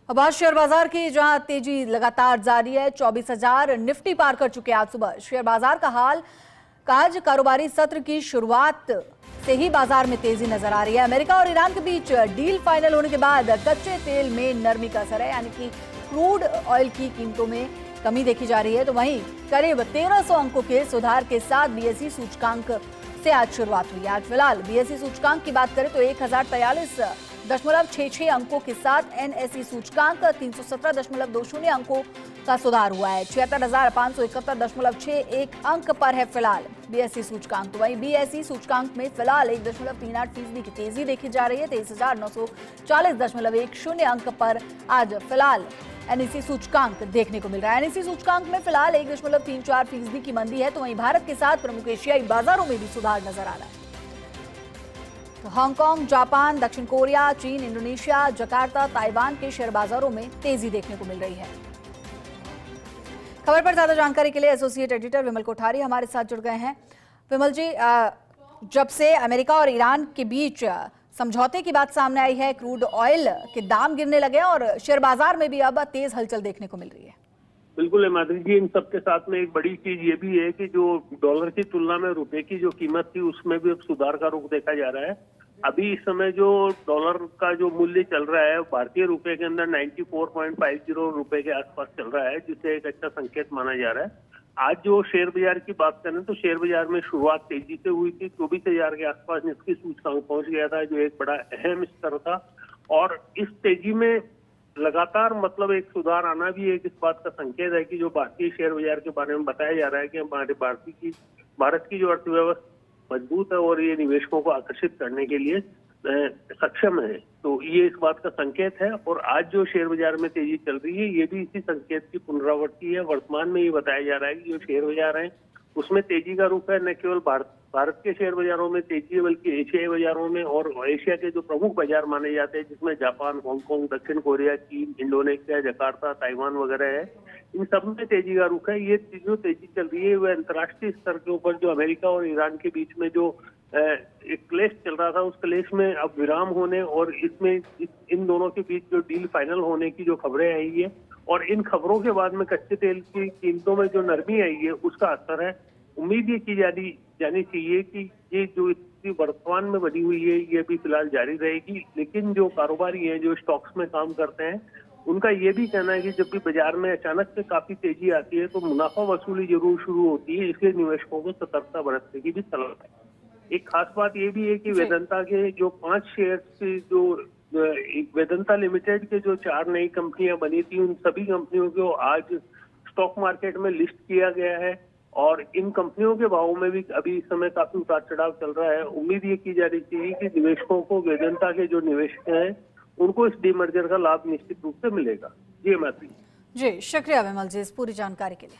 अब आज शेयर बाजार की जहां तेजी लगातार जारी है, 24,000 निफ्टी पार कर चुके हैं आज सुबह। शेयर बाजार का हाल, आज कारोबारी सत्र की शुरुआत से ही बाजार में तेजी नजर आ रही है। अमेरिका और ईरान के बीच डील फाइनल होने के बाद कच्चे तेल में नरमी का असर है, यानी कि क्रूड ऑयल की कीमतों में कमी देखी जा रही है। तो वहीं करीब 1300 अंकों के सुधार के साथ बीएसई सूचकांक से आज शुरुआत हुई है। आज फिलहाल बीएसई सूचकांक की बात करें तो 1043.66 अंकों के साथ एनएसई सूचकांक 317.20 अंकों का सुधार हुआ है। 76,571.61 अंक पर है फिलहाल बीएसई सूचकांक। वहीं बीएसई सूचकांक में फिलहाल 1.38% की तेजी देखी जा रही है। 23,940.10 अंक पर आज फिलहाल एनएसई सूचकांक देखने को मिल रहा है। एनएसई सूचकांक में फिलहाल 1.34% की मंदी है। तो वहीं भारत के साथ प्रमुख एशियाई बाजारों में भी सुधार नजर आ रहा है। तो हांगकांग, जापान, दक्षिण कोरिया, चीन, इंडोनेशिया, जकार्ता, ताइवान के शेयर बाजारों में तेजी देखने को मिल रही है। खबर पर ज्यादा जानकारी के लिए एसोसिएट एडिटर विमल कोठारी हमारे साथ जुड़ गए हैं। विमल जी, जब से अमेरिका और ईरान के बीच समझौते की बात सामने आई है, क्रूड ऑयल के दाम गिरने लगे और शेयर बाजार में भी अब तेज हलचल देखने को मिल रही है। बिल्कुल माधुरी जी, इन सबके साथ में एक बड़ी चीज ये भी है कि जो डॉलर की तुलना में रुपए की जो कीमत थी उसमें भी अब सुधार का रुख देखा जा रहा है। अभी इस समय जो डॉलर का जो मूल्य चल रहा है भारतीय रुपए के अंदर 94.50 रुपए के आसपास चल रहा है, जिसे एक अच्छा संकेत माना जा रहा है। आज जो शेयर बाजार की बात करें तो शेयर बाजार में शुरुआत तेजी से हुई थी। 24,000 के आसपास निफ्टी सूचकांक पहुंच गया था, जो एक बड़ा अहम स्तर था। और इस तेजी में लगातार मतलब एक सुधार आना भी एक इस बात का संकेत है कि जो भारतीय शेयर बाजार के बारे में बताया जा रहा है कि हमारे भारत की जो अर्थव्यवस्था मजबूत है और ये निवेशकों को आकर्षित करने के लिए सक्षम है। तो ये इस बात का संकेत है। और आज जो शेयर बाजार में तेजी चल रही है ये भी इसी संकेत की पुनरावृत्ति है। वर्तमान में ये बताया जा रहा है कि जो शेयर बाजार है उसमें तेजी का रुख है। न केवल भारत के शेयर बाजारों में तेजी है बल्कि एशियाई बाजारों में और एशिया के जो प्रमुख बाजार माने जाते हैं, जिसमें जापान, हांगकांग, दक्षिण कोरिया, चीन, इंडोनेशिया, जकार्ता, ताइवान वगैरह है, इन सब में तेजी का रुख है। ये जो तेजी चल रही है वह अंतर्राष्ट्रीय स्तर के ऊपर जो अमेरिका और ईरान के बीच में जो एक क्लेश चल रहा था, उस क्लेश में अब विराम होने और इसमें इन दोनों के बीच जो डील फाइनल होने की जो खबरें आई है और इन खबरों के बाद में कच्चे तेल की कीमतों में जो नरमी आई है उसका असर है। उम्मीद ये की जानी चाहिए कि ये जो स्थिति वर्तमान में बनी हुई है ये भी फिलहाल जारी रहेगी। लेकिन जो कारोबारी हैं जो स्टॉक्स में काम करते हैं उनका ये भी कहना है कि जब भी बाजार में अचानक से काफी तेजी आती है तो मुनाफा वसूली जरूर शुरू होती है, इसलिए निवेशकों को सतर्कता बरतने की भी सलाह है। एक खास बात ये भी है कि वेदांता के जो 5 शेयर की जो वेदांता लिमिटेड के जो 4 नई कंपनियां बनी थी, उन सभी कंपनियों को आज स्टॉक मार्केट में लिस्ट किया गया है और इन कंपनियों के भावों में भी अभी इस समय काफी उतार चढ़ाव चल रहा है। उम्मीद ये की जा रही थी कि निवेशकों को वेदांता के जो निवेशक हैं उनको इस डीमर्जर का लाभ निश्चित रूप से मिलेगा। जी मैत्री जी, शुक्रिया विमल जी इस पूरी जानकारी के लिए।